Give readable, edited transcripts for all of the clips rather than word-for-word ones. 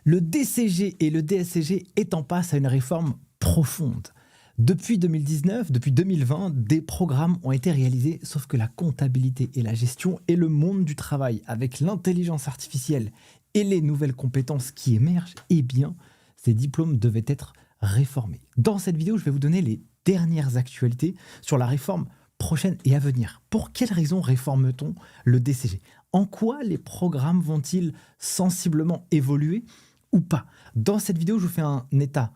Le DCG et le DSCG est en passe à une réforme profonde. Depuis 2019, depuis 2020, des programmes ont été réalisés, sauf que la comptabilité et la gestion et le monde du travail, avec l'intelligence artificielle et les nouvelles compétences qui émergent, eh bien, ces diplômes devaient être réformés. Dans cette vidéo, je vais vous donner les dernières actualités sur la réforme prochaine et à venir. Pour quelles raisons réforme-t-on le DCG? En quoi les programmes vont-ils sensiblement évoluer ou pas? Dans cette vidéo, je vous fais un état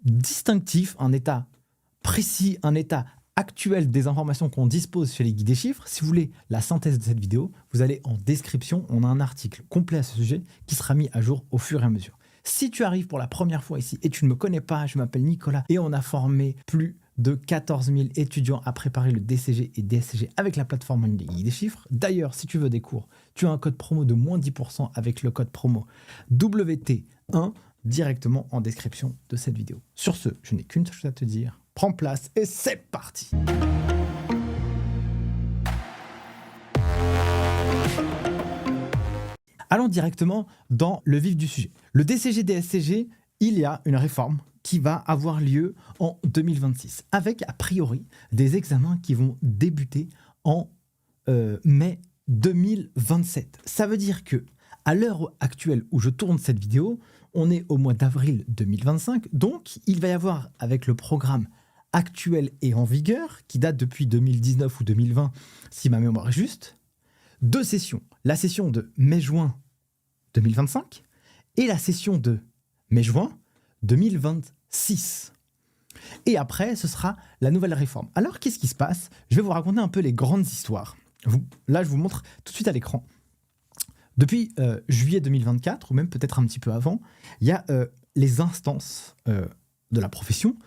distinctif, un état précis, un état actuel des informations qu'on dispose chez les guides des chiffres. Si vous voulez la synthèse de cette vidéo, vous allez en description, on a un article complet à ce sujet qui sera mis à jour au fur et à mesure. Si tu arrives pour la première fois ici et tu ne me connais pas, je m'appelle Nicolas et on a formé plus de 14 000 étudiants à préparer le DCG et DSCG avec la plateforme en ligne des guides des chiffres. D'ailleurs, si tu veux des cours, tu as un code promo de moins 10% avec le code promo WT1 directement en description de cette vidéo. Sur ce, je n'ai qu'une chose à te dire. Prends place et c'est parti! Allons directement dans le vif du sujet. Le DCG-DSCG, il y a une réforme qui va avoir lieu en 2026, avec a priori des examens qui vont débuter en mai 2027. Ça veut dire que à l'heure actuelle où je tourne cette vidéo, on est au mois d'avril 2025, donc il va y avoir, avec le programme actuel et en vigueur, qui date depuis 2019 ou 2020, si ma mémoire est juste, 2 sessions. La session de mai-juin 2025 et la session de mai-juin 2026. Et après, ce sera la nouvelle réforme. Alors, qu'est-ce qui se passe? Je vais vous raconter un peu les grandes histoires. Là, je vous montre tout de suite à l'écran. Depuis juillet 2024, ou même peut-être un petit peu avant, il y a les instances de la profession,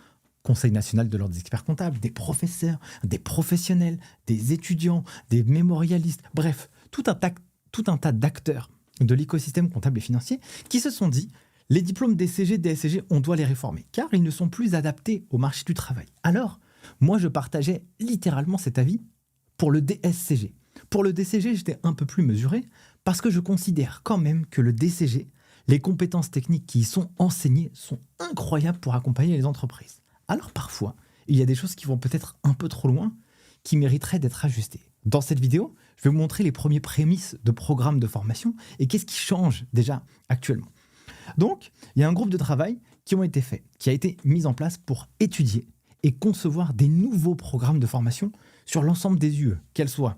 Conseil national de l'ordre des experts comptables, des professeurs, des professionnels, des étudiants, des mémorialistes, bref, tout un tas d'acteurs de l'écosystème comptable et financier qui se sont dit les diplômes DCG, DSCG, on doit les réformer, car ils ne sont plus adaptés au marché du travail. Alors, moi, je partageais littéralement cet avis pour le DSCG. Pour le DCG, j'étais un peu plus mesuré, parce que je considère quand même que le DCG, les compétences techniques qui y sont enseignées sont incroyables pour accompagner les entreprises. Alors parfois, il y a des choses qui vont peut-être un peu trop loin, qui mériteraient d'être ajustées. Dans cette vidéo, je vais vous montrer les premiers prémices de programmes de formation et qu'est-ce qui change déjà actuellement. Donc, il y a un groupe de travail qui ont été faits, qui a été mis en place pour étudier et concevoir des nouveaux programmes de formation sur l'ensemble des UE, qu'elles soient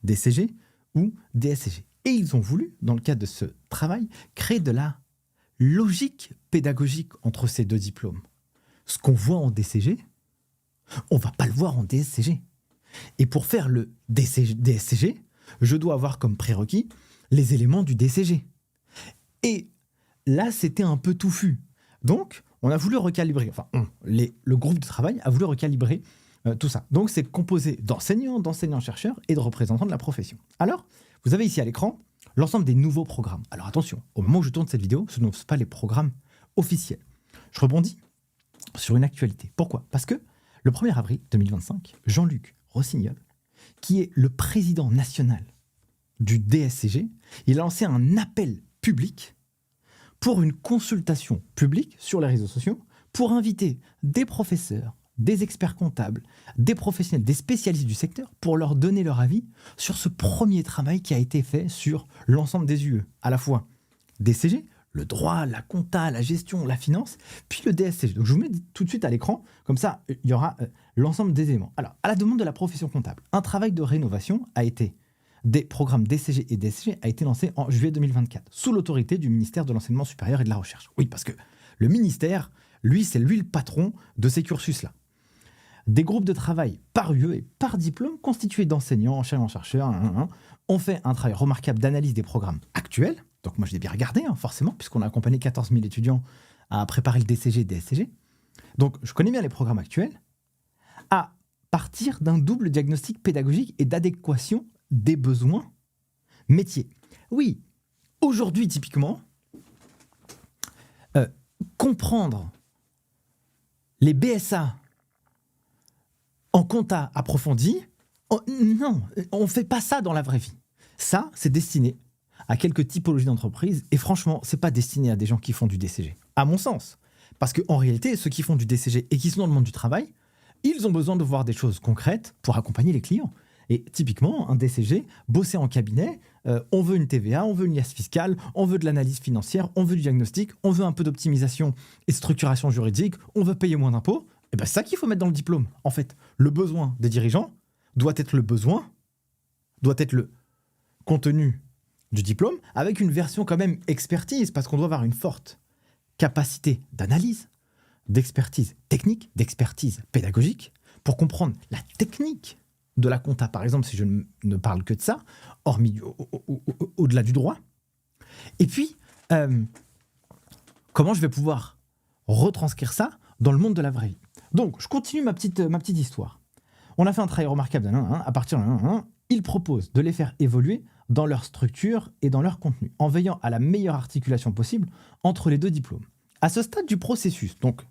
DCG ou DSCG. Et ils ont voulu, dans le cadre de ce travail, créer de la logique pédagogique entre ces deux diplômes. Ce qu'on voit en DCG, on ne va pas le voir en DSCG. Et pour faire le DSCG, je dois avoir comme prérequis les éléments du DCG. Et là, c'était un peu touffu. Donc, on a voulu recalibrer, le groupe de travail a voulu recalibrer tout ça. Donc, c'est composé d'enseignants, d'enseignants-chercheurs et de représentants de la profession. Alors, vous avez ici à l'écran l'ensemble des nouveaux programmes. Alors attention, au moment où je tourne cette vidéo, ce ne sont pas les programmes officiels. Je rebondis sur une actualité. Pourquoi? Parce que le 1er avril 2025, Jean-Luc Rossignol, qui est le président national du DSCG, il a lancé un appel public pour une consultation publique sur les réseaux sociaux pour inviter des professeurs, des experts comptables, des professionnels, des spécialistes du secteur pour leur donner leur avis sur ce premier travail qui a été fait sur l'ensemble des UE, à la fois DCG, le droit, la compta, la gestion, la finance, puis le DSCG. Donc je vous mets tout de suite à l'écran, comme ça il y aura l'ensemble des éléments. Alors, à la demande de la profession comptable, un travail de rénovation des programmes DCG et DSCG a été lancé en juillet 2024, sous l'autorité du ministère de l'Enseignement supérieur et de la Recherche. Oui, parce que le ministère, c'est lui le patron de ces cursus-là. Des groupes de travail par UE et par diplôme constitués d'enseignants, enseignants-chercheurs, ont fait un travail remarquable d'analyse des programmes actuels. Donc moi, je l'ai bien regardé, forcément, puisqu'on a accompagné 14 000 étudiants à préparer le DCG et DSCG. Donc, je connais bien les programmes actuels, à partir d'un double diagnostic pédagogique et d'adéquation des besoins métiers. Oui, aujourd'hui, typiquement, comprendre les BSA en compta approfondi, non, on ne fait pas ça dans la vraie vie. Ça, c'est destiné à quelques typologies d'entreprises. Et franchement, c'est pas destiné à des gens qui font du DCG, à mon sens. Parce qu'en réalité, ceux qui font du DCG et qui sont dans le monde du travail, ils ont besoin de voir des choses concrètes pour accompagner les clients. Et typiquement, un DCG, bosser en cabinet, on veut une TVA, on veut une liasse fiscale, on veut de l'analyse financière, on veut du diagnostic, on veut un peu d'optimisation et de structuration juridique, on veut payer moins d'impôts. Et bien c'est ça qu'il faut mettre dans le diplôme. En fait, le besoin des dirigeants doit être le contenu du diplôme, avec une version quand même expertise, parce qu'on doit avoir une forte capacité d'analyse, d'expertise technique, d'expertise pédagogique, pour comprendre la technique de la compta, par exemple, si je ne parle que de ça, hormis au-delà du droit. Et puis, comment je vais pouvoir retranscrire ça dans le monde de la vraie vie. Donc, je continue ma petite histoire. On a fait un travail remarquable à partir de il propose de les faire évoluer dans leur structure et dans leur contenu, en veillant à la meilleure articulation possible entre les deux diplômes. À ce stade du processus, donc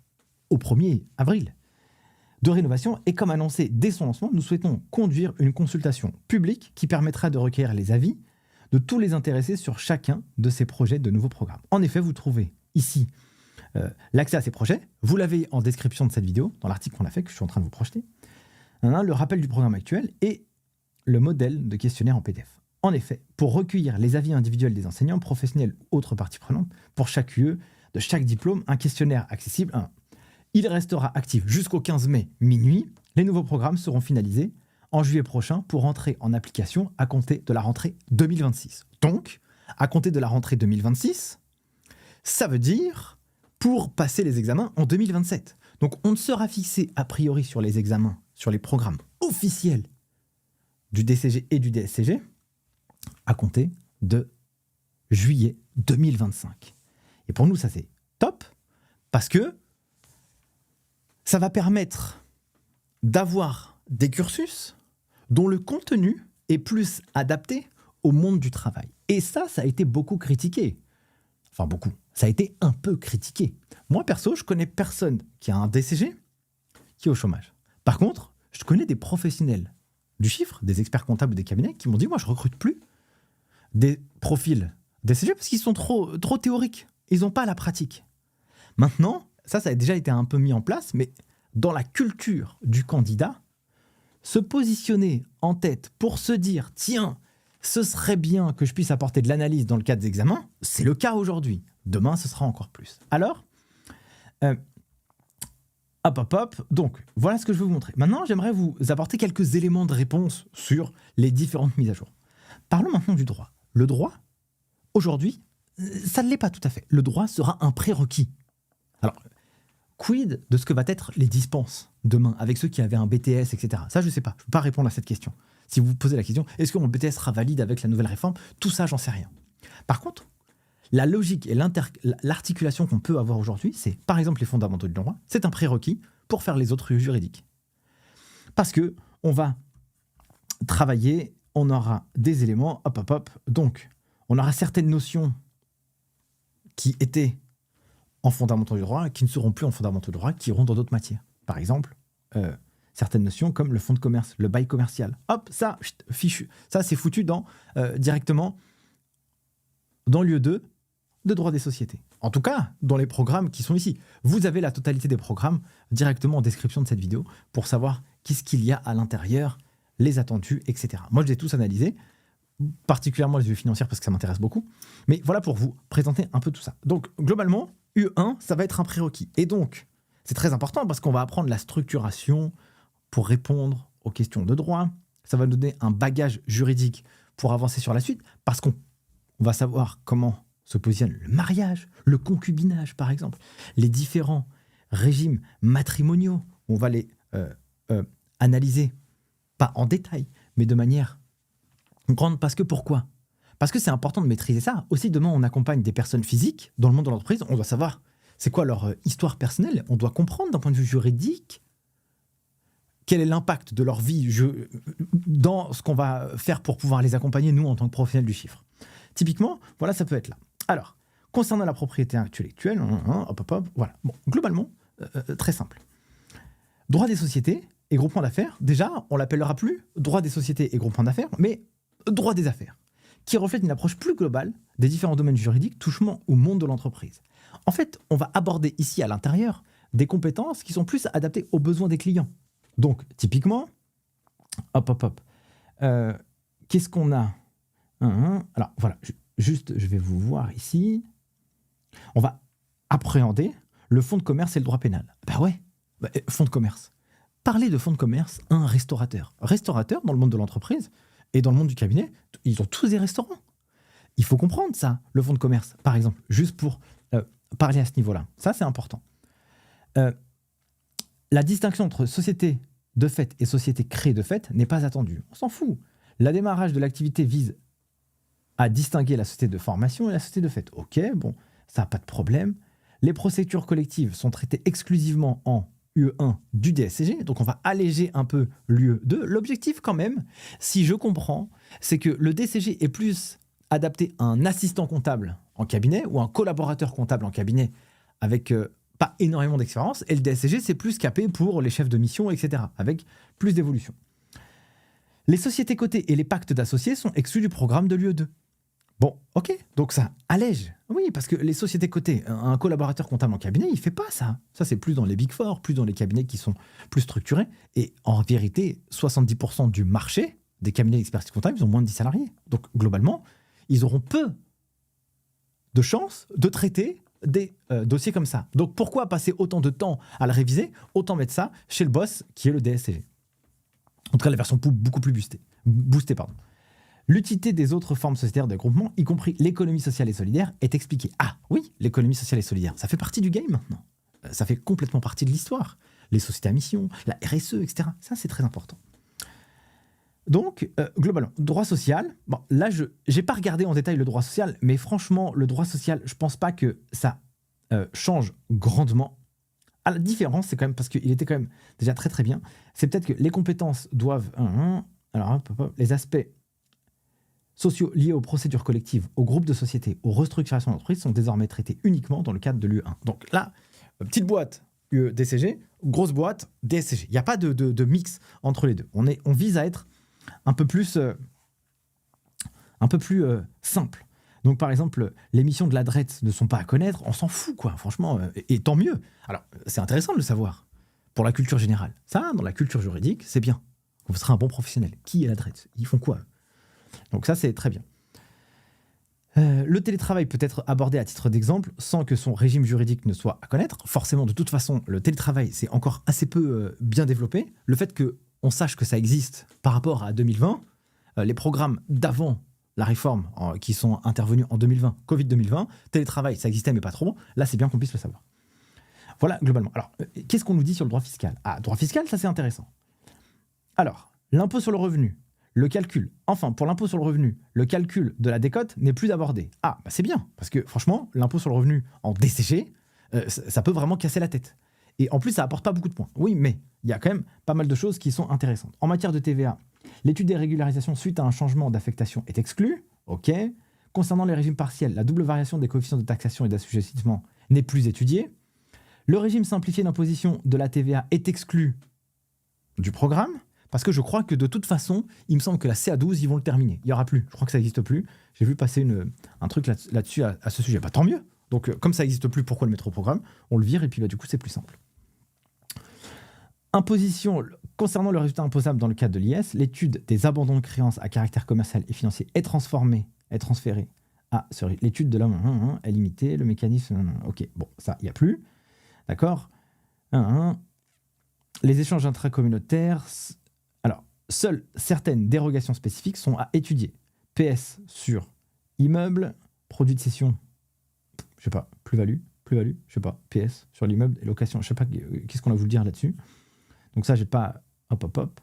au 1er avril, de rénovation, et comme annoncé dès son lancement, nous souhaitons conduire une consultation publique qui permettra de recueillir les avis de tous les intéressés sur chacun de ces projets de nouveaux programmes. En effet, vous trouvez ici l'accès à ces projets. Vous l'avez en description de cette vidéo, dans l'article qu'on a fait, que je suis en train de vous projeter. Le rappel du programme actuel et le modèle de questionnaire en PDF. En effet, pour recueillir les avis individuels des enseignants, professionnels ou autres parties prenantes, pour chaque UE de chaque diplôme, un questionnaire accessible. Il restera actif jusqu'au 15 mai minuit. Les nouveaux programmes seront finalisés en juillet prochain pour entrer en application à compter de la rentrée 2026. Donc, à compter de la rentrée 2026, ça veut dire pour passer les examens en 2027. Donc, on ne sera fixé a priori sur les examens, sur les programmes officiels du DCG et du DSCG à compter de juillet 2025. Et pour nous, ça c'est top parce que ça va permettre d'avoir des cursus dont le contenu est plus adapté au monde du travail. Et ça a été beaucoup critiqué. Enfin beaucoup, ça a été un peu critiqué. Moi perso, je connais personne qui a un DCG qui est au chômage. Par contre, je connais des professionnels du chiffre, des experts comptables des cabinets qui m'ont dit « moi je recrute plus des profils DCG parce qu'ils sont trop théoriques, ils n'ont pas la pratique ». Maintenant, ça a déjà été un peu mis en place, mais dans la culture du candidat, se positionner en tête pour se dire « tiens, ce serait bien que je puisse apporter de l'analyse dans le cadre d'examen », c'est le cas aujourd'hui. Demain, ce sera encore plus. Alors, donc, voilà ce que je veux vous montrer. Maintenant, j'aimerais vous apporter quelques éléments de réponse sur les différentes mises à jour. Parlons maintenant du droit. Le droit, aujourd'hui, ça ne l'est pas tout à fait. Le droit sera un prérequis. Alors, quid de ce que va être les dispenses demain avec ceux qui avaient un BTS, etc. Ça, je ne sais pas. Je ne peux pas répondre à cette question. Si vous vous posez la question, est-ce que mon BTS sera valide avec la nouvelle réforme? Tout ça, j'en sais rien. Par contre, la logique et l'articulation qu'on peut avoir aujourd'hui, c'est par exemple les fondamentaux du droit, c'est un prérequis pour faire les autres juridiques. Parce que on va travailler, on aura des éléments, donc on aura certaines notions qui étaient en fondamentaux du droit, qui ne seront plus en fondamentaux du droit, qui iront dans d'autres matières. Par exemple, certaines notions comme le fonds de commerce, le bail commercial. Hop, ça, fichu. Ça, c'est foutu directement dans l'UE2 de droit des sociétés. En tout cas, dans les programmes qui sont ici. Vous avez la totalité des programmes directement en description de cette vidéo pour savoir qu'est-ce qu'il y a à l'intérieur, les attendus, etc. Moi, je les ai tous analysés, particulièrement les UE financières parce que ça m'intéresse beaucoup. Mais voilà pour vous présenter un peu tout ça. Donc, globalement, UE1, ça va être un prérequis. Et donc, c'est très important parce qu'on va apprendre la structuration pour répondre aux questions de droit. Ça va nous donner un bagage juridique pour avancer sur la suite parce qu'on va savoir comment se positionne le mariage, le concubinage par exemple, les différents régimes matrimoniaux. On va les analyser, pas en détail, mais de manière grande. Parce que pourquoi? Parce que c'est important de maîtriser ça. Aussi, demain, on accompagne des personnes physiques dans le monde de l'entreprise. On doit savoir c'est quoi leur histoire personnelle. On doit comprendre d'un point de vue juridique quel est l'impact de leur vie dans ce qu'on va faire pour pouvoir les accompagner, nous, en tant que professionnels du chiffre. Typiquement, voilà, ça peut être là. Alors, concernant la propriété intellectuelle, voilà. Bon, globalement, très simple. Droit des sociétés et groupement d'affaires, déjà, on l'appellera plus droit des sociétés et groupement d'affaires, mais droit des affaires, qui reflète une approche plus globale des différents domaines juridiques touchant au monde de l'entreprise. En fait, on va aborder ici à l'intérieur des compétences qui sont plus adaptées aux besoins des clients. Donc, typiquement, qu'est-ce qu'on a ? Alors, voilà, juste, je vais vous voir ici. On va appréhender le fonds de commerce et le droit pénal. Fonds de commerce. Parler de fonds de commerce à un restaurateur. Restaurateur, dans le monde de l'entreprise et dans le monde du cabinet, ils ont tous des restaurants. Il faut comprendre ça, le fonds de commerce, par exemple, juste pour parler à ce niveau-là. Ça, c'est important. La distinction entre société de fait et société créée de fait n'est pas attendue. On s'en fout. Le démarrage de l'activité vise à distinguer la société de formation et la société de fait. Ok, bon, ça n'a pas de problème. Les procédures collectives sont traitées exclusivement en UE1 du DSCG, donc on va alléger un peu l'UE2. L'objectif quand même, si je comprends, c'est que le DSCG est plus adapté à un assistant comptable en cabinet ou un collaborateur comptable en cabinet avec pas énormément d'expérience, et le DSCG c'est plus capé pour les chefs de mission, etc., avec plus d'évolution. Les sociétés cotées et les pactes d'associés sont exclus du programme de l'UE2. Bon, ok, donc ça allège. Oui, parce que les sociétés cotées, un collaborateur comptable en cabinet, il ne fait pas ça. Ça, c'est plus dans les Big Four, plus dans les cabinets qui sont plus structurés. Et en vérité, 70% du marché des cabinets d'expertise comptable, ils ont moins de 10 salariés. Donc, globalement, ils auront peu de chances de traiter des dossiers comme ça. Donc, pourquoi passer autant de temps à le réviser ? Autant mettre ça chez le boss, qui est le DSCG. En tout cas, la version beaucoup plus boostée. L'utilité des autres formes sociétaires de groupement, y compris l'économie sociale et solidaire, est expliquée. Ah oui, l'économie sociale et solidaire, ça fait partie du game maintenant. Ça fait complètement partie de l'histoire. Les sociétés à mission, la RSE, etc. Ça, c'est très important. Donc, globalement, droit social. Bon, là, je n'ai pas regardé en détail le droit social, mais franchement, le droit social, je ne pense pas que ça change grandement. À la différence, c'est quand même parce qu'il était quand même déjà très très bien. C'est peut-être que les compétences doivent... les aspects sociaux liés aux procédures collectives, aux groupes de sociétés, aux restructurations d'entreprises sont désormais traités uniquement dans le cadre de l'UE1. Donc là, petite boîte DCG, grosse boîte DSCG. Il n'y a pas de mix entre les deux. On vise à être un peu plus simple. Donc par exemple, les missions de la DRET ne sont pas à connaître, on s'en fout quoi, franchement, et tant mieux. Alors c'est intéressant de le savoir, pour la culture générale. Ça, dans la culture juridique, c'est bien. Vous serez un bon professionnel. Qui est la DRET ? Ils font quoi ? Donc ça, c'est très bien. Le télétravail peut être abordé à titre d'exemple sans que son régime juridique ne soit à connaître. Forcément, de toute façon, le télétravail, c'est encore assez peu bien développé. Le fait qu'on sache que ça existe par rapport à 2020, les programmes d'avant la réforme qui sont intervenus en 2020, Covid 2020, télétravail, ça existait mais pas trop. Là, c'est bien qu'on puisse le savoir. Voilà, globalement. Alors, qu'est-ce qu'on nous dit sur le droit fiscal ? Ah, droit fiscal, ça c'est intéressant. Alors, l'impôt sur le revenu, le calcul, pour l'impôt sur le revenu, le calcul de la décote n'est plus abordé. Ah, bah c'est bien, parce que franchement, l'impôt sur le revenu en DCG, ça peut vraiment casser la tête. Et en plus, ça apporte pas beaucoup de points. Oui, mais il y a quand même pas mal de choses qui sont intéressantes. En matière de TVA, l'étude des régularisations suite à un changement d'affectation est exclue. OK. Concernant les régimes partiels, la double variation des coefficients de taxation et d'assujettissement n'est plus étudiée. Le régime simplifié d'imposition de la TVA est exclu du programme. Parce que je crois que de toute façon, il me semble que la CA12, ils vont le terminer. Il n'y aura plus. Je crois que ça n'existe plus. J'ai vu passer un truc là-dessus à ce sujet. Bah, tant mieux. Donc, comme ça n'existe plus, pourquoi le mettre au programme ? On le vire et puis du coup, c'est plus simple. Imposition. Concernant le résultat imposable dans le cadre de l'IS, l'étude des abandons de créances à caractère commercial et financier est transférée à l'étude de l'homme est limitée. Le mécanisme... OK, bon, ça, il n'y a plus. D'accord. Les échanges intracommunautaires... Alors, seules certaines dérogations spécifiques sont à étudier. PS sur immeuble, produit de cession, je sais pas, plus-value, je sais pas, PS sur l'immeuble et location, je sais pas, qu'est-ce qu'on a voulu dire là-dessus. Donc ça, j'ai pas, hop.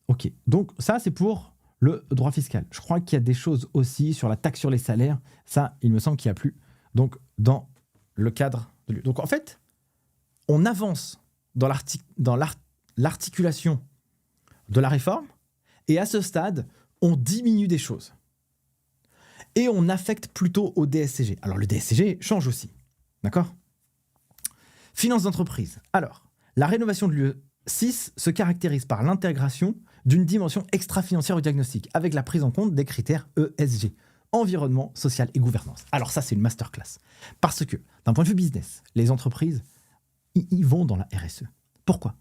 Ok, donc ça, c'est pour le droit fiscal. Je crois qu'il y a des choses aussi sur la taxe sur les salaires. Ça, il me semble qu'il n'y a plus. Donc, dans le cadre de l'UE. Donc, en fait, on avance dans l'articulation de la réforme, et à ce stade, on diminue des choses. Et on affecte plutôt au DSCG. Alors, le DSCG change aussi. D'accord ? Finances d'entreprise. Alors, la rénovation de l'UE6 se caractérise par l'intégration d'une dimension extra-financière au diagnostic, avec la prise en compte des critères ESG, environnement, social et gouvernance. Alors ça, c'est une masterclass. Parce que, d'un point de vue business, les entreprises, ils vont dans la RSE. Pourquoi ?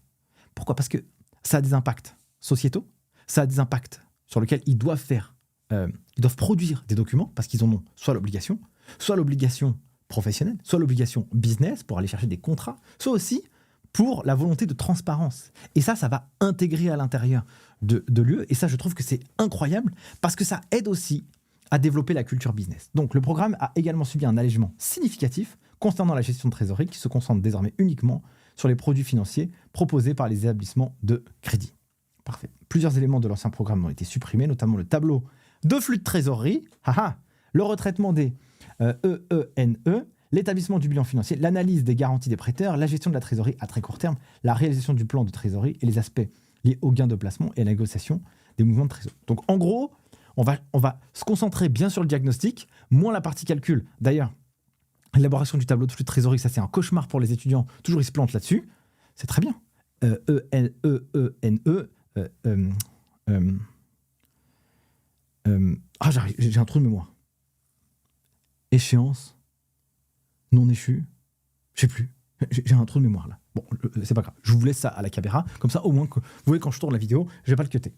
Parce que ça a des impacts sociétaux, ça a des impacts sur lesquels ils doivent produire des documents, parce qu'ils en ont soit l'obligation professionnelle, soit l'obligation business pour aller chercher des contrats, soit aussi pour la volonté de transparence. Et ça va intégrer à l'intérieur de l'UE. Et ça, je trouve que c'est incroyable, parce que ça aide aussi à développer la culture business. Donc, le programme a également subi un allègement significatif concernant la gestion de trésorerie, qui se concentre désormais uniquement sur les produits financiers proposés par les établissements de crédit. Parfait. Plusieurs éléments de l'ancien programme ont été supprimés, notamment le tableau de flux de trésorerie, le retraitement des EENE, l'établissement du bilan financier, l'analyse des garanties des prêteurs, la gestion de la trésorerie à très court terme, la réalisation du plan de trésorerie et les aspects liés aux gains de placement et à la négociation des mouvements de trésorerie. Donc en gros, on va se concentrer bien sur le diagnostic, moins la partie calcul. D'ailleurs, l'élaboration du tableau de flux de trésorerie, ça c'est un cauchemar pour les étudiants. Toujours ils se plantent là-dessus. C'est très bien. J'ai un trou de mémoire. Échéance, non échu, je sais plus. J'ai un trou de mémoire là. Bon, c'est pas grave. Je vous laisse ça à la caméra. Comme ça, au moins, vous voyez quand je tourne la vidéo, je vais pas le cutter.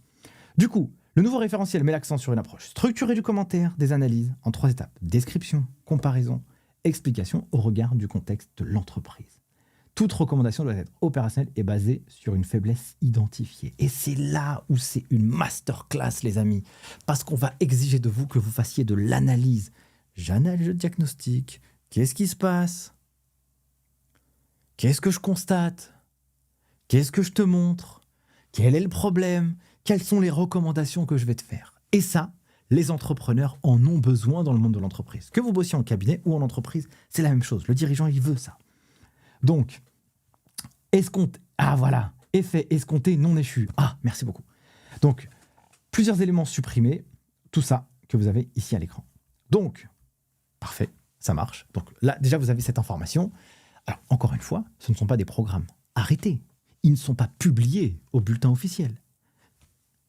Du coup, le nouveau référentiel met l'accent sur une approche structurée du commentaire, des analyses, en 3 étapes. Description, comparaison, explication au regard du contexte de l'entreprise. Toute recommandation doit être opérationnelle et basée sur une faiblesse identifiée. Et c'est là où c'est une masterclass, les amis. Parce qu'on va exiger de vous que vous fassiez de l'analyse. J'analyse le diagnostic. Qu'est-ce qui se passe ? Qu'est-ce que je constate ? Qu'est-ce que je te montre ? Quel est le problème ? Quelles sont les recommandations que je vais te faire ? Et ça, les entrepreneurs en ont besoin dans le monde de l'entreprise. Que vous bossiez en cabinet ou en entreprise, c'est la même chose. Le dirigeant, il veut ça. Donc, escompté. Ah voilà, effet escompté non échu. Ah, merci beaucoup. Donc, plusieurs éléments supprimés. Tout ça que vous avez ici à l'écran. Donc, parfait, ça marche. Donc là, déjà, vous avez cette information. Alors, encore une fois, ce ne sont pas des programmes arrêtés. Ils ne sont pas publiés au bulletin officiel.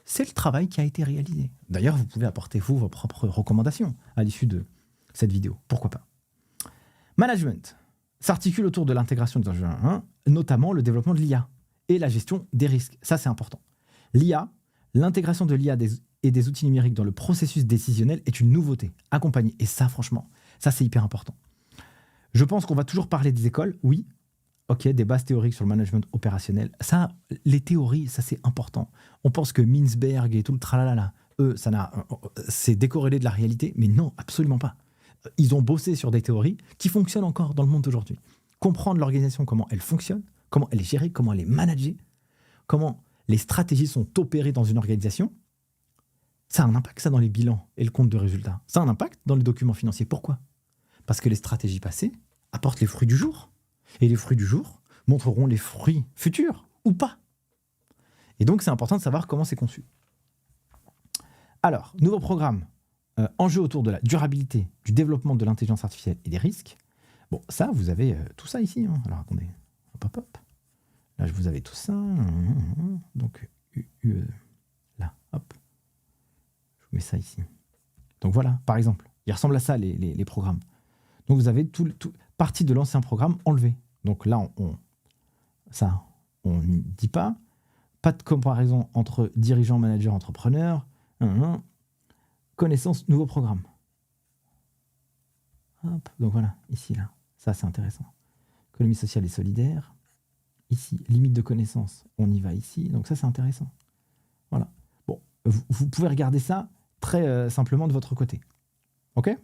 C'est le travail qui a été réalisé. D'ailleurs, vous pouvez apporter, vous, vos propres recommandations à l'issue de cette vidéo. Pourquoi pas. Management s'articule autour de l'intégration des enjeux 1, notamment le développement de l'IA et la gestion des risques. Ça, c'est important. L'IA, l'intégration de l'IA et des outils numériques dans le processus décisionnel est une nouveauté accompagnée. Et ça, franchement, ça, c'est hyper important. Je pense qu'on va toujours parler des écoles, oui. Ok, des bases théoriques sur le management opérationnel. Ça, les théories, ça, c'est important. On pense que Mintzberg et tout le tralala, eux, c'est décorrélé de la réalité. Mais non, absolument pas. Ils ont bossé sur des théories qui fonctionnent encore dans le monde d'aujourd'hui. Comprendre l'organisation, comment elle fonctionne, comment elle est gérée, comment elle est managée, comment les stratégies sont opérées dans une organisation, ça a un impact, ça, dans les bilans et le compte de résultats. Ça a un impact dans les documents financiers. Pourquoi ? Parce que les stratégies passées apportent les fruits du jour. Et les fruits du jour montreront les fruits futurs ou pas. Et donc, c'est important de savoir comment c'est conçu. Alors, nouveau programme. Enjeux autour de la durabilité, du développement de l'intelligence artificielle et des risques. Bon, ça, vous avez tout ça ici. Hein. Alors, attendez. Hop. Là, vous avez tout ça. Donc, là, hop. Je vous mets ça ici. Donc, voilà, par exemple. Il ressemble à ça, les programmes. Donc, vous avez tout partie de l'ancien programme enlevé. Donc, là, on n'y dit pas. Pas de comparaison entre dirigeants, managers, entrepreneurs. Connaissance, nouveau programme. Hop, donc voilà, ici, là. Ça, c'est intéressant. Économie sociale et solidaire. Ici, limite de connaissance, on y va ici. Donc ça, c'est intéressant. Voilà. Bon, vous pouvez regarder ça très simplement de votre côté. OK ?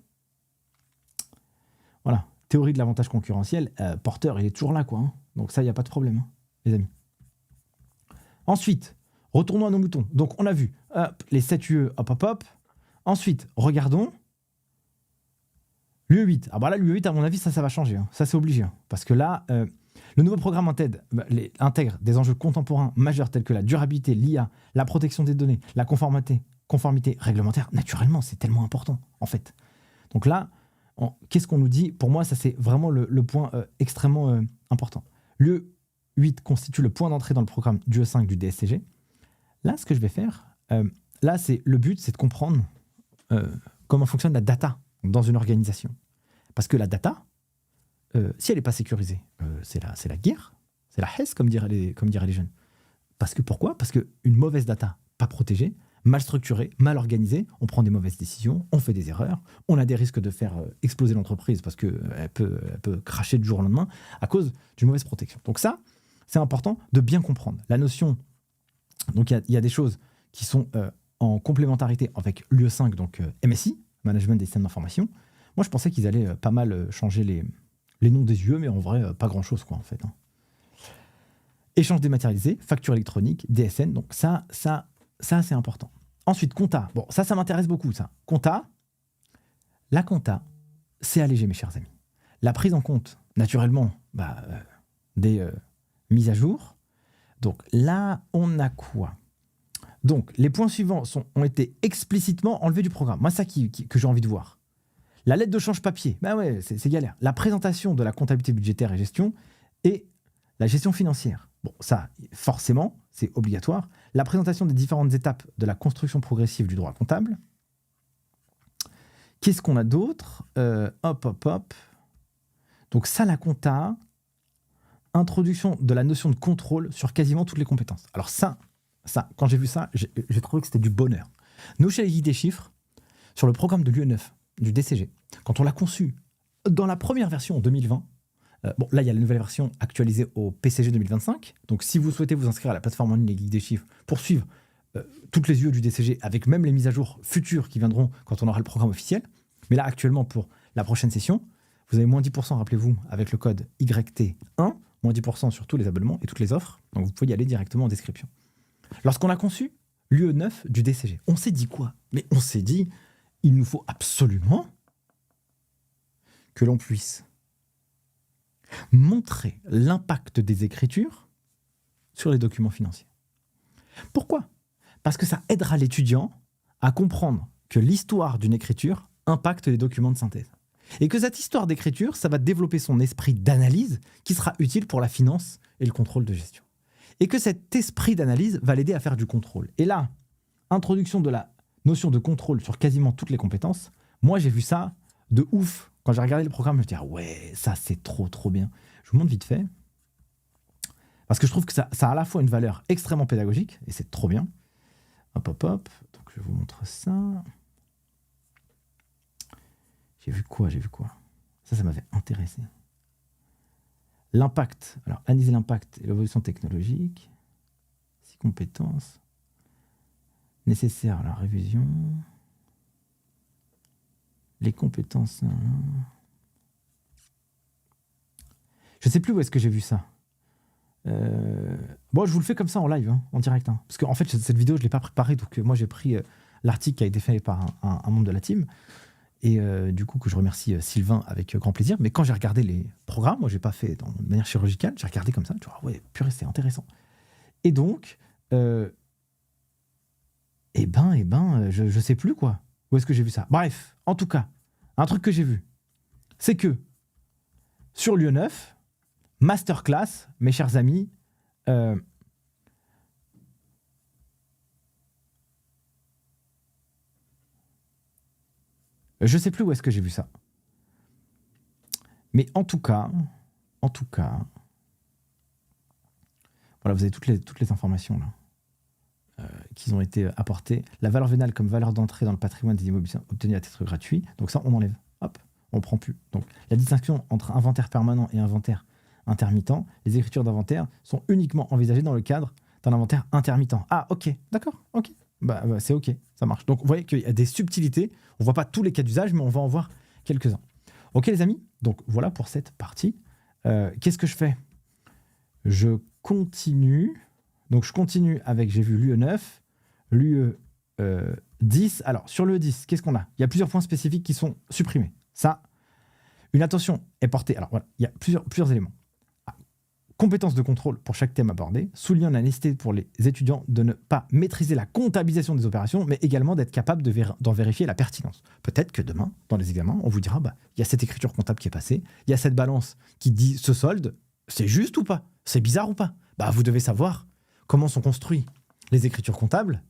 Voilà. Théorie de l'avantage concurrentiel. Porteur, il est toujours là, quoi. Hein. Donc ça, il n'y a pas de problème, hein, les amis. Ensuite, retournons à nos moutons. Donc, on a vu les 7 UE, hop. Ensuite, regardons l'UE8. Ah bah là, l'UE8, à mon avis, ça va changer. Hein. Ça, c'est obligé. Hein. Parce que là, le nouveau programme intègre des enjeux contemporains majeurs tels que la durabilité, l'IA, la protection des données, la conformité réglementaire. Naturellement, c'est tellement important, en fait. Donc là, qu'est-ce qu'on nous dit ? Pour moi, ça, c'est vraiment le point extrêmement important. L'UE8 constitue le point d'entrée dans le programme d'UE5 du DSCG. Là, ce que je vais faire, là, le but, c'est de comprendre comment fonctionne la data dans une organisation. Parce que la data, si elle n'est pas sécurisée, c'est la guerre, c'est la hesse, comme diraient les jeunes. Pourquoi ? Parce qu'une mauvaise data, pas protégée, mal structurée, mal organisée, on prend des mauvaises décisions, on fait des erreurs, on a des risques de faire exploser l'entreprise parce qu'elle peut cracher du jour au lendemain à cause d'une mauvaise protection. Donc ça, c'est important de bien comprendre. La notion, donc il y a des choses qui sont en complémentarité avec l'UE5, donc MSI, Management des systèmes d'information. Moi, je pensais qu'ils allaient pas mal changer les noms des UE, mais en vrai, pas grand-chose, quoi, en fait. Échange dématérialisé, facture électronique, DSN, donc ça c'est important. Ensuite, compta. Bon, ça m'intéresse beaucoup, ça. Compta, la compta, c'est allégé, mes chers amis. La prise en compte, naturellement, des mises à jour. Donc là, on a quoi ? Donc, les points suivants ont été explicitement enlevés du programme. Moi, ça que j'ai envie de voir. La lettre de change papier, ouais, c'est galère. La présentation de la comptabilité budgétaire et gestion et la gestion financière. Bon, ça, forcément, c'est obligatoire. La présentation des différentes étapes de la construction progressive du droit comptable. Qu'est-ce qu'on a d'autre ? Hop. Donc ça, la compta, introduction de la notion de contrôle sur quasiment toutes les compétences. Alors ça, quand j'ai vu ça, j'ai trouvé que c'était du bonheur. Nous, chez les guides des chiffres, sur le programme de l'UE9, du DCG, quand on l'a conçu dans la première version en 2020, là, il y a la nouvelle version actualisée au PCG 2025. Donc, si vous souhaitez vous inscrire à la plateforme en ligne des guides des chiffres pour suivre toutes les UE du DCG, avec même les mises à jour futures qui viendront quand on aura le programme officiel. Mais là, actuellement, pour la prochaine session, vous avez moins 10%, rappelez-vous, avec le code YT1, moins 10% sur tous les abonnements et toutes les offres. Donc, vous pouvez y aller directement en description. Lorsqu'on a conçu l'UE9 du DCG, on s'est dit quoi ? Mais on s'est dit, il nous faut absolument que l'on puisse montrer l'impact des écritures sur les documents financiers. Pourquoi ? Parce que ça aidera l'étudiant à comprendre que l'histoire d'une écriture impacte les documents de synthèse. Et que cette histoire d'écriture, ça va développer son esprit d'analyse qui sera utile pour la finance et le contrôle de gestion. Et que cet esprit d'analyse va l'aider à faire du contrôle. Et là, introduction de la notion de contrôle sur quasiment toutes les compétences, moi j'ai vu ça de ouf. Quand j'ai regardé le programme, je me dis ouais, ça c'est trop bien. Je vous montre vite fait. Parce que je trouve que ça a à la fois une valeur extrêmement pédagogique, et c'est trop bien. Hop. Donc je vous montre ça. J'ai vu quoi ? Ça m'avait intéressé. L'impact. Alors, analyser l'impact et l'évolution technologique. 6 compétences. Nécessaires à la révision. Les compétences. Je ne sais plus où est-ce que j'ai vu ça. Bon, je vous le fais comme ça en live, en direct. Parce qu'en fait, cette vidéo, je ne l'ai pas préparée. Donc, moi, j'ai pris l'article qui a été fait par un membre de la team. Et du coup, que je remercie Sylvain avec grand plaisir. Mais quand j'ai regardé les programmes, moi, je n'ai pas fait de manière chirurgicale. J'ai regardé comme ça. Tu vois, ouais, purée, c'est intéressant. Et donc, je ne sais plus, quoi. Où est-ce que j'ai vu ça ? Bref, en tout cas, un truc que j'ai vu, c'est que sur l'UE9, masterclass, mes chers amis, je sais plus où est-ce que j'ai vu ça. Mais en tout cas, voilà, vous avez toutes les informations là, qui ont été apportées. La valeur vénale comme valeur d'entrée dans le patrimoine des immobiliers obtenus à titre gratuit. Donc ça, on enlève. Hop, on prend plus. Donc la distinction entre inventaire permanent et inventaire intermittent, les écritures d'inventaire sont uniquement envisagées dans le cadre d'un inventaire intermittent. Ah, ok, d'accord, ok. Bah, c'est ok, ça marche. Donc vous voyez qu'il y a des subtilités. On ne voit pas tous les cas d'usage, mais on va en voir quelques-uns. Ok les amis, donc voilà pour cette partie. Qu'est-ce que je fais ? Je continue. Donc je continue avec, j'ai vu l'UE9, l'UE10. Alors sur l'UE10, qu'est-ce qu'on a ? Il y a plusieurs points spécifiques qui sont supprimés. Ça, une attention est portée. Alors voilà, il y a plusieurs éléments. Compétences de contrôle pour chaque thème abordé, soulignant la nécessité pour les étudiants de ne pas maîtriser la comptabilisation des opérations, mais également d'être capable d'en vérifier la pertinence. Peut-être que demain, dans les examens, on vous dira, il y a cette écriture comptable qui est passée, il y a cette balance qui dit ce solde, c'est juste ou pas ? C'est bizarre ou pas ? Vous devez savoir comment sont construits les écritures comptables.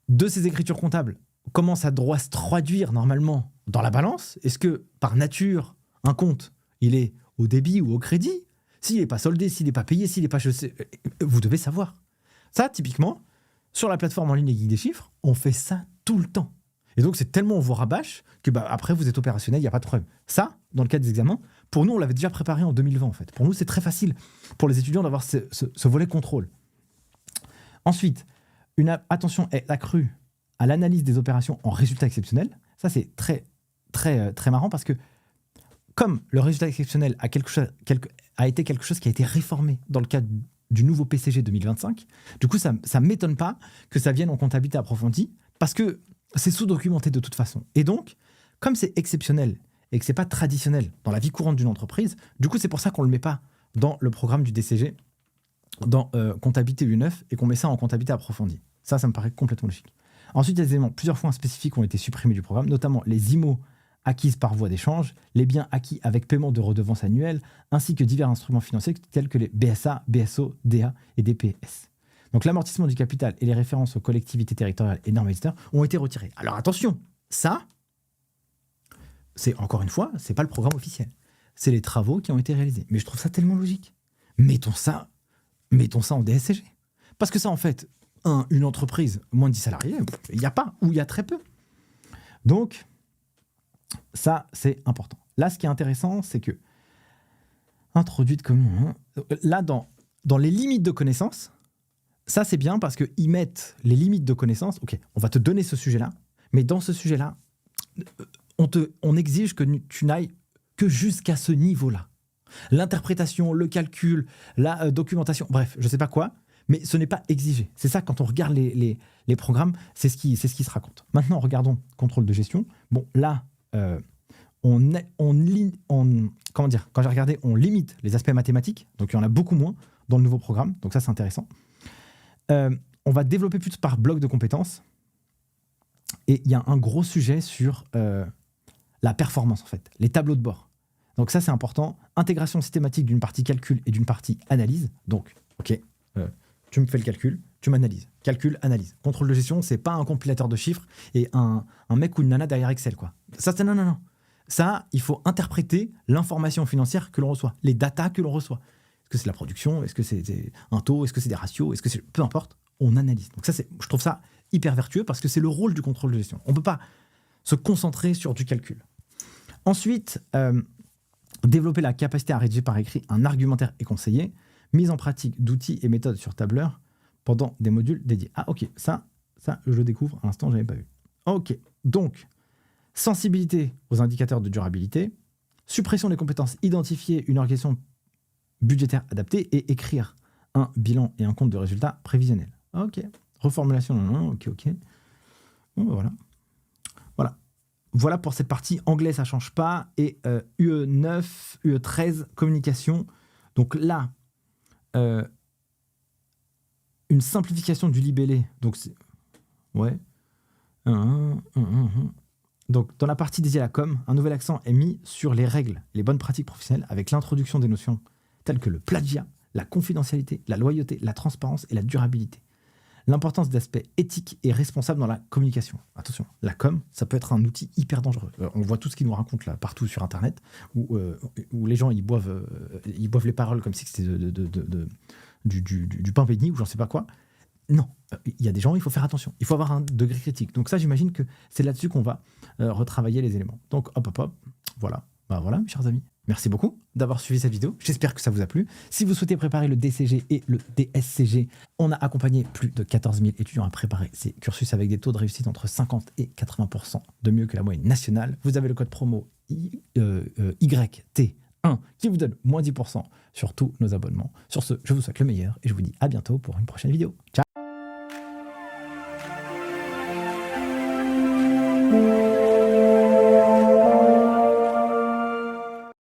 De ces écritures comptables, comment ça doit se traduire normalement dans la balance? Est-ce que par nature, un compte, il est au débit ou au crédit? S'il n'est pas soldé, s'il n'est pas payé, s'il n'est pas... Vous devez savoir. Ça, typiquement, sur la plateforme en ligne des Geeks des chiffres, on fait ça tout le temps. Et donc, c'est tellement on vous rabâche que après, vous êtes opérationnel, il n'y a pas de problème. Ça, dans le cas des examens, pour nous, on l'avait déjà préparé en 2020, en fait. Pour nous, c'est très facile pour les étudiants d'avoir ce volet contrôle. Ensuite, une attention est accrue à l'analyse des opérations en résultat exceptionnel. Ça, c'est très, très, très marrant parce que comme le résultat exceptionnel a été quelque chose qui a été réformé dans le cadre du nouveau PCG 2025, du coup, ça ne m'étonne pas que ça vienne en comptabilité approfondie parce que c'est sous-documenté de toute façon. Et donc, comme c'est exceptionnel et que ce n'est pas traditionnel dans la vie courante d'une entreprise, du coup, c'est pour ça qu'on ne le met pas dans le programme du DCG, dans comptabilité U9, et qu'on met ça en comptabilité approfondie. Ça me paraît complètement logique. Ensuite, il y a des éléments, plusieurs points spécifiques ont été supprimés du programme, notamment les IMO acquises par voie d'échange, les biens acquis avec paiement de redevances annuelles, ainsi que divers instruments financiers tels que les BSA, BSO, DA et DPS. Donc l'amortissement du capital et les références aux collectivités territoriales et normalisateurs ont été retirés. Alors attention, ça, c'est encore une fois, c'est pas le programme officiel. C'est les travaux qui ont été réalisés. Mais je trouve ça tellement logique. Mettons ça en DSCG. Parce que ça, en fait, une entreprise, moins de 10 salariés, il n'y a pas, ou il y a très peu. Donc, ça, c'est important. Là, ce qui est intéressant, c'est que, introduite comme... Là, dans les limites de connaissances, ça, c'est bien parce qu'ils mettent les limites de connaissances. OK, on va te donner ce sujet-là, mais dans ce sujet-là, on exige que tu n'ailles que jusqu'à ce niveau-là. L'interprétation, le calcul, la documentation, bref, je ne sais pas quoi, mais ce n'est pas exigé. C'est ça, quand on regarde les programmes, c'est ce qui se raconte. Maintenant, regardons contrôle de gestion. Bon, là, quand j'ai regardé, on limite les aspects mathématiques, donc il y en a beaucoup moins dans le nouveau programme, donc ça, c'est intéressant. On va développer plus par bloc de compétences, et il y a un gros sujet sur la performance, en fait, les tableaux de bord. Donc ça, c'est important. Intégration systématique d'une partie calcul et d'une partie analyse. Donc, OK, tu me fais le calcul, tu m'analyses. Calcul, analyse. Contrôle de gestion, c'est pas un compilateur de chiffres et un mec ou une nana derrière Excel, quoi. Ça, c'est non. Ça, il faut interpréter l'information financière que l'on reçoit, les datas que l'on reçoit. Est-ce que c'est la production? Est-ce que c'est un taux? Est-ce que c'est des ratios? Est-ce que c'est... Peu importe, on analyse. Donc ça, je trouve ça hyper vertueux parce que c'est le rôle du contrôle de gestion. On ne peut pas se concentrer sur du calcul. Ensuite, développer la capacité à rédiger par écrit un argumentaire et conseiller, mise en pratique d'outils et méthodes sur tableur pendant des modules dédiés. Ah ok, ça je le découvre, à l'instant je n'avais pas vu. Ok, donc sensibilité aux indicateurs de durabilité, suppression des compétences, identifier une organisation budgétaire adaptée et écrire un bilan et un compte de résultats prévisionnels. Ok, reformulation, ok. Bon, Voilà pour cette partie. Anglais, ça ne change pas. Et UE9, UE13, communication. Donc là, une simplification du libellé. Donc, ouais. Donc, dans la partie dédiée à la com, un nouvel accent est mis sur les règles, les bonnes pratiques professionnelles, avec l'introduction des notions telles que le plagiat, la confidentialité, la loyauté, la transparence et la durabilité. L'importance d'aspects éthiques et responsables dans la communication. Attention, la com, ça peut être un outil hyper dangereux. On voit tout ce qu'ils nous racontent là, partout sur Internet, où les gens ils boivent les paroles comme si c'était du pain béni ou j'en sais pas quoi. Non, il y a des gens, il faut faire attention. Il faut avoir un degré critique. Donc ça, j'imagine que c'est là-dessus qu'on va retravailler les éléments. Donc hop, voilà. Voilà, mes chers amis. Merci beaucoup d'avoir suivi cette vidéo. J'espère que ça vous a plu. Si vous souhaitez préparer le DCG et le DSCG, on a accompagné plus de 14 000 étudiants à préparer ces cursus avec des taux de réussite entre 50 et 80% de mieux que la moyenne nationale. Vous avez le code promo YT1 qui vous donne moins 10% sur tous nos abonnements. Sur ce, je vous souhaite le meilleur et je vous dis à bientôt pour une prochaine vidéo. Ciao!